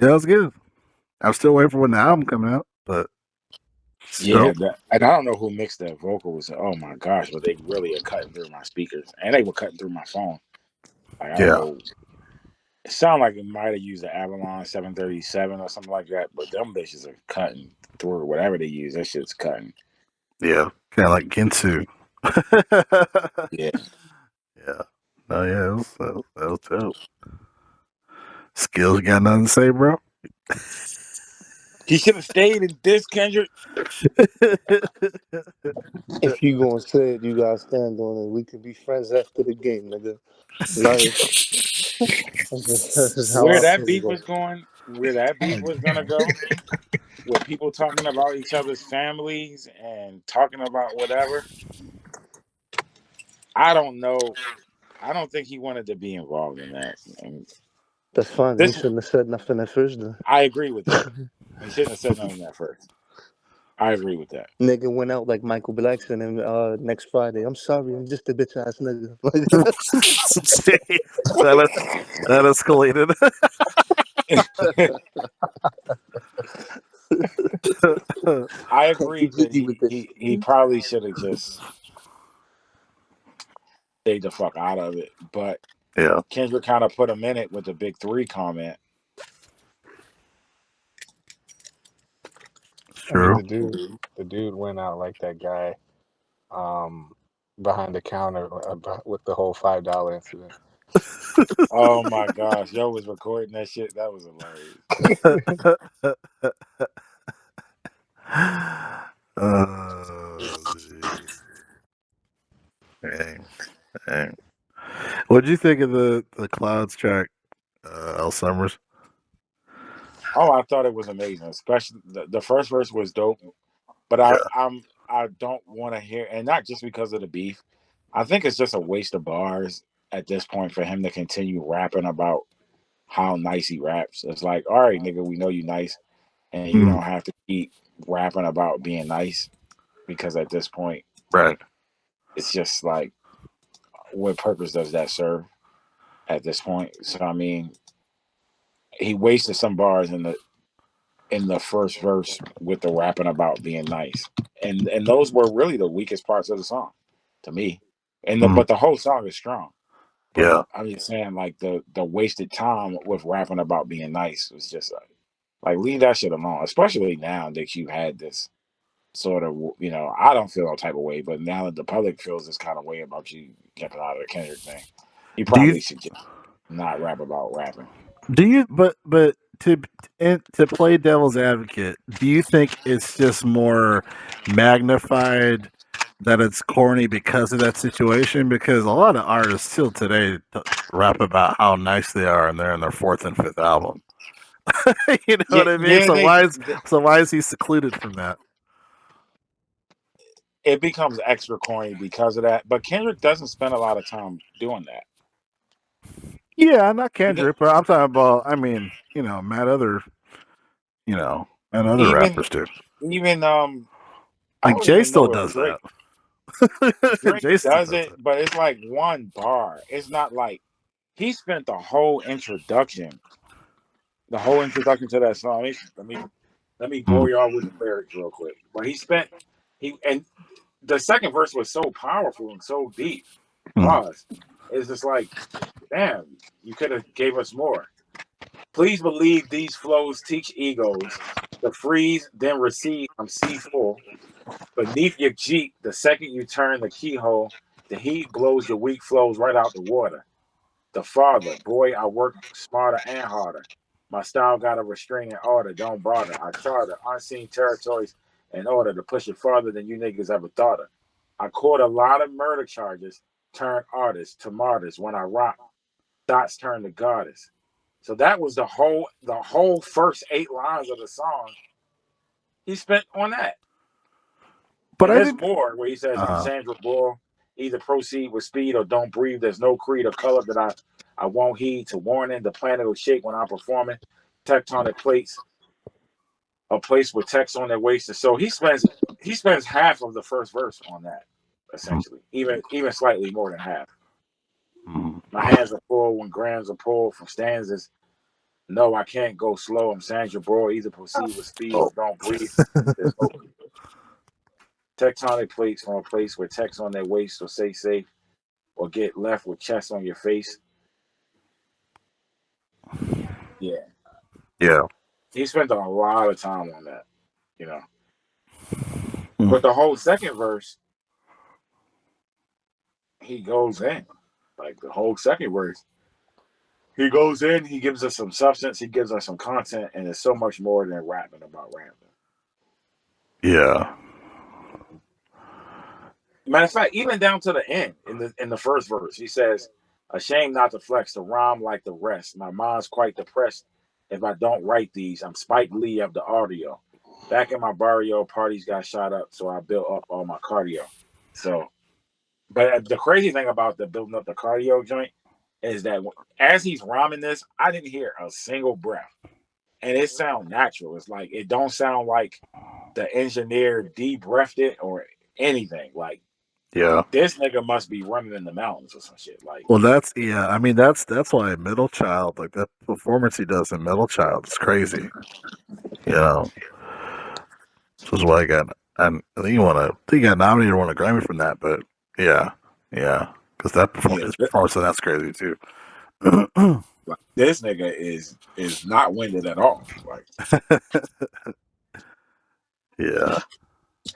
Yeah, it was good. I'm still waiting for when the album coming out, but Yeah, still, and I don't know who mixed that vocals. Oh my gosh, but they really are cutting through my speakers, and they were cutting through my phone. Like I don't yeah, know. It sounded like it might have used the Avalon 737 or something like that, but them bitches are cutting through whatever they use. That shit's cutting. yeah, kind of like Ginsu. Yeah. Yeah. Oh yeah, that was dope. Skills got nothing to say, bro. He should have stayed in this, Kendrick. If you gonna say it, you gotta stand on it. We can be friends after the game, nigga. Like that's just how Where I that feel beef about was going, where that beef was gonna go, with people talking about each other's families and talking about whatever. I don't know. I don't think he wanted to be involved in that. And That's fine. He this, shouldn't have said nothing at first then. I agree with that. He shouldn't have said nothing at first. I agree with that. Nigga went out like Michael Blackson and next Friday. I'm sorry, I'm just a bitch ass nigga. that that escalated. I Like, agree he that jiggy with this. he probably should have just stayed the fuck out of it. But Yeah, Kendrick kind of put him in it with the big three comment. it's I mean, true. the dude went out like that guy, um, behind the counter with the whole $5 incident. Oh my gosh, yo was recording that shit. That was hilarious. Oh, jeez. Dang, dang. What did you think of the clouds track, L Summers? Oh, I thought it was amazing. Especially the first verse was dope. But Yeah. I don't want to hear, and not just because of the beef. I think it's just a waste of bars at this point for him to continue rapping about how nice he raps. It's like, all right, nigga, we know you nice, and you Mm, don't have to keep rapping about being nice because at this point, right. it's just like, what purpose does that serve at this point? So I mean, he wasted some bars in the first verse with the rapping about being nice, and those were really the weakest parts of the song to me. And Mm, but the whole song is strong. But yeah. I'm just saying, like the wasted time with rapping about being nice was just like leave that shit alone. Especially now that you had this sort of, I don't feel no type of way, but now that the public feels this kind of way about you jumping out of the Kendrick thing, you Do you probably should just not rap about rapping. do you but to play devil's advocate, do you think it's just more magnified that it's corny because of that situation? Because a lot of artists still today rap about how nice they are, and they're in their fourth and fifth album. You know Yeah, what I mean? yeah, So why is he secluded from that? it becomes extra corny because of that. But Kendrick doesn't spend a lot of time doing that. Yeah, not He Kendrick, but I'm talking about. I mean, Matt other, and other even rappers too. even I Like don't Jay even still know if does that. Drake Jay still does does it, that. but it's like one bar. It's not like he spent the whole introduction to that song. Let me Mm, bore y'all with the lyrics real quick. But and the second verse was so powerful and so deep. mm, Pause. It's just like, damn, you could have gave us more. Please believe these flows teach egos to freeze, then receive. I'm C4. Beneath your Jeep, the second you turn the keyhole, the heat blows your weak flows right out the water. The father, boy, I work smarter and harder. My style got a restraining order, don't bother. I charter unseen territories in order to push it farther than you niggas ever thought of. I caught a lot of murder charges, turned artists to martyrs. When I rock, dots turn to goddess. So that was the whole first 8 lines of the song he spent on that. but And I there's think, more where he says, I'm uh, Sandra Bull. Either proceed with speed or don't breathe. There's no creed or color that I won't heed to warning. The planet will shake when I'm performing. Tectonic plates, a place with text on their waist. So he spends half of the first verse on that, mm, essentially. Even slightly more than half. mm, My hands are full when grams are pulled from stanzas. No, I can't go slow. I'm Sandra Bro. Either proceed with speed or don't breathe. There's no tectonic plates from a place where text on their waist, so stay safe, or get left with chest on your face. Yeah, Yeah. he spent a lot of time on that, you know. Mm. But the whole second verse, he goes in, like the whole second verse. He goes in, he gives us some substance, he gives us some content, and it's so much more than rapping about rapping. Yeah. Matter of fact, even down to the end, in the first verse, he says, "Ashamed not to flex the rhyme like the rest. My mind's quite depressed. If I don't write these, I'm Spike Lee of the audio. Back in my barrio, parties got shot up, so I built up all my cardio." So, but the crazy thing about the building up the cardio joint is that as he's rhyming this, I didn't hear a single breath, and it sound natural. It's like it don't sound like the engineer de-breathed it or anything. Like Yeah. this nigga must be running in the mountains or some shit. Like, Well, that's yeah. I mean, that's why Middle Child, like that performance he does in Middle Child, is crazy. You know, this is why I got. And I think he got nominated or won a Grammy from that. But yeah, yeah, because yeah, his performance in that's crazy too. like this nigga is not winded at all. Like Yeah,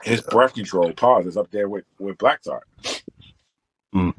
his breath control pause is up there with Black Thought. Mm.